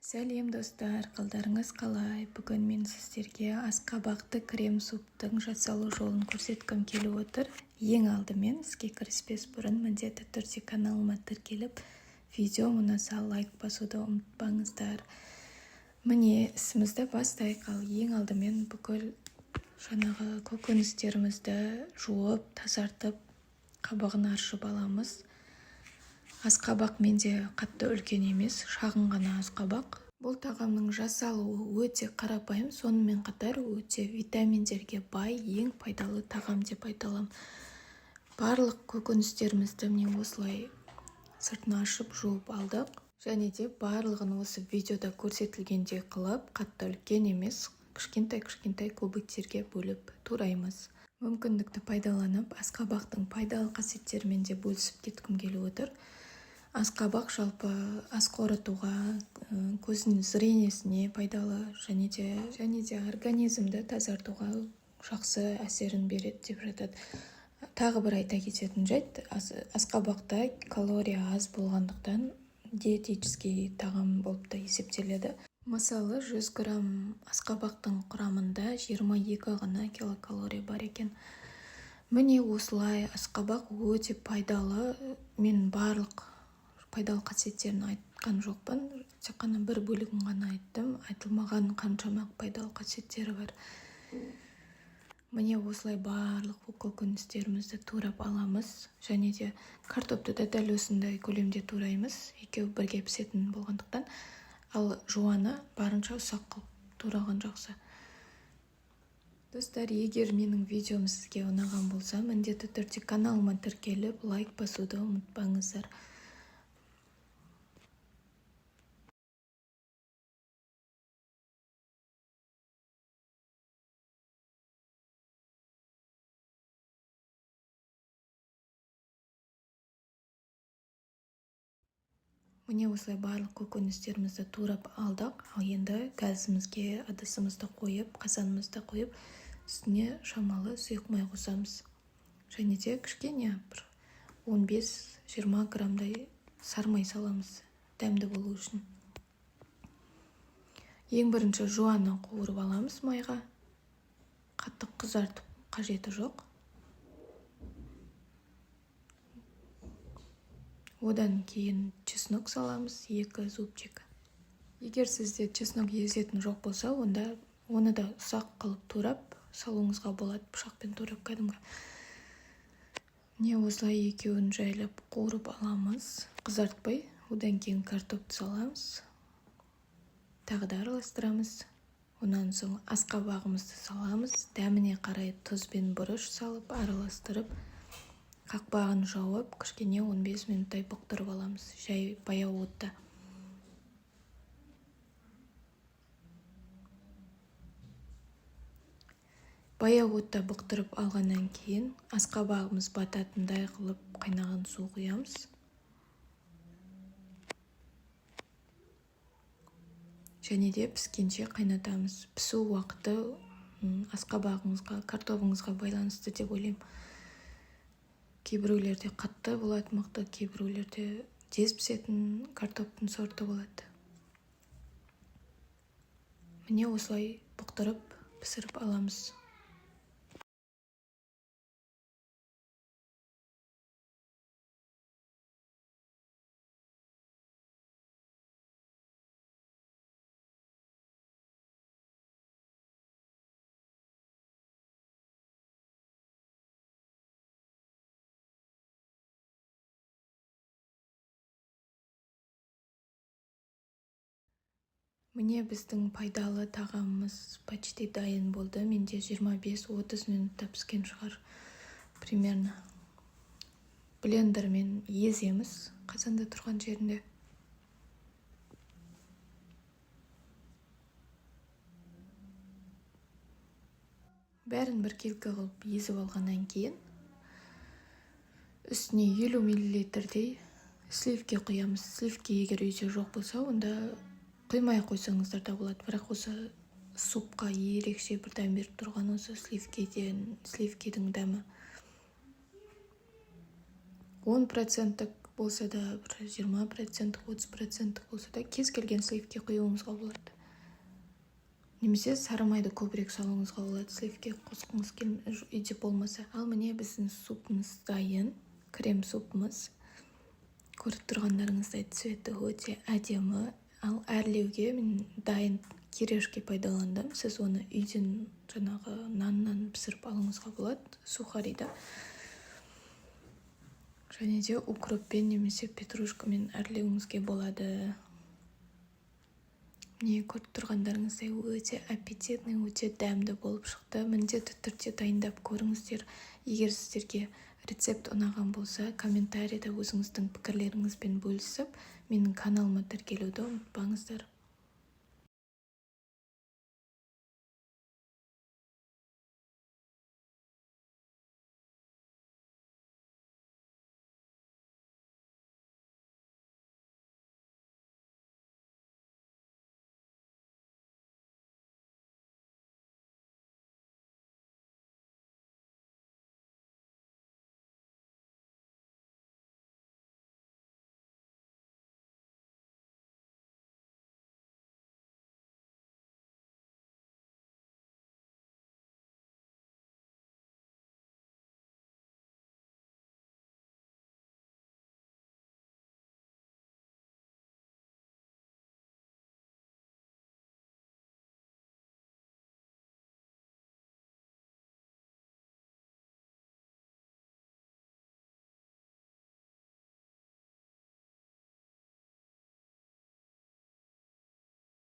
Сәлем достар, қалдарыңыз қалай? Бүгін мен сіздерге асқабақты крем суптың жасалу жолын көрсеткім келіп отыр. Ең алдымен іске кіріспес бұрын міндетті түрде каналыма тіркеліп, видео ұнаса лайк басуды ұмытпаңыздар. Міне ісімізді бастайық. Ең алдымен бүкіл жаңағы көкөністерімізді жуып, тазартып, қабығын аршып аламыз. Асқабақ менде қатты үлкен емес, шағын ғана асқабақ. Бұл тағамның жасалуы өте қарапайым, сонымен қатар өте витаминдерге бай, ең пайдалы тағам деп айта аламын. Барлық көкөністерімізді міне осылай сыртын ашып жуып алдық. Және де барлығын осы видеода көрсетілгендей қылып, қатты үлкен емес, кішкентай кубиктерге бөліп тураймыз. Мүмкіндікті пайдаланып, асқабақтың пайдалы қасиеттерімен де бөлісіп кеткім келіп отыр. Асқабақ жалпы ас қорытуға, көздің зрениесіне пайдалы, және де организмді тазартуға жақсы әсерін береді деп жатады. Тағы бір айта кететін жайт, асқабақта калория аз болғандықтан диетический тағам болып та есептеледі. Мысалы 100 грамм асқабақтың құрамында 22 ғана килокалория бар екен. Міне осылай асқабақ өте пайдалы. Мен барлық пайдалы қасиеттерін айтқан жоқпын, тек қана бір бөлігін ғана айттым. Айтылмаған қаншама пайдалы қасиеттері бар. Міне осылай барлық көкөністерімізді турап аламыз, және де картопты да дәл осындай көлемде тураймыз, екеуі бірге пісетін болғандықтан. Ал жуаны барынша ұсақ қылып тураған жақсы. Достар, егер менің видеом сізге ұнаған болса, міндетті түрде каналыма тіркеліп, лайк басуды ұмытпаңыздар. Міне осылай барлық көкөністерімізді турап алдық. Ал енді газымызге ыдысымызды қойып, қазанымызды қойып, үстіне шамалы сұйық май қосамыз. Және де кішкене 15-20 граммдай сармай саламыз, дәмді болу үшін. Ең бірінші жуаны қуырып аламыз майға. Қатты қызартып қажеті жоқ. Одан кейін чеснок саламыз, 2 зубчик. Егер сізде чеснок езетін жоқ болса, онда оны да ұсақ қылып турап салуыңызға болады, пышақпен турап кәдімгі. Міне осылай екеуін жайлап қуырып аламыз, қызартпай. Одан кейін картопты саламыз. Тағы да араластырамыз. Онан соң асқабағымызды саламыз. Дәміне қарай тұз бен бұрыш салып, араластырып, қақпағын жауып, кішкене 15 минуттай бұқтырып аламыз, жай баяу отта. Баяу отта бұқтырып алғаннан кейін асқабағымыз бататындай қылып қайнаған су құямыз. Және де піскенше қайнатамыз. Пісу уақыты асқабағыңызға, картопыңызға байланысты деп ойлаймын. Кейбіреулерде қатты болады мықты, кейбіреулерде тез пісетін картоптың сорты болады. Міне осылай бұқтырып, пісіріп аламыз. Міне біздің пайдалы тағамымыз почти дайын болды. Менде 25-30 минутта піскен шығар. Примерно. Блендермен еземіз қазанда тұрған жерінде. Бәрін бір келкі қылып езіп алғаннан кейін үстіне 50 мл-дей сливке құямыз. Сливке егер үйде жоқ болса, онда құймай қойсаңыздар да болады. Бірақ осы супқа ерекше бір дәм беріп тұрған осы сливкенің дәмі. 10% болса да, бір 20%, 30% болса да, кез келген сливке құюыңызға болады. Немесе сары майды көбірек салуыңызға болады, сливке қосқыңыз үйде болмаса. Ал міне біздің супымыз дайын, крем супымыз. Көріп тұрғандарыңыздай цветі өте әдемі. Ал әрлеуге мен дайын кирешки пайдаландым. Сіз оны үйден жаңағы наннан пісіріп алуыңызға болады, сухарида. Және де укроппен немесе петрушкамен әрлеуіңізге болады. Міне көріп тұрғандарыңыздай өте аппетитный, өте дәмді болып шықты. Міндетті түрде дайындап көріңіздер. Егер сіздерге рецепт ұнаған болса, комментарийда өзіңіздің пікірлеріңізбен бөлісіп, менің каналыма тіркелуді ұмытпаңыздар.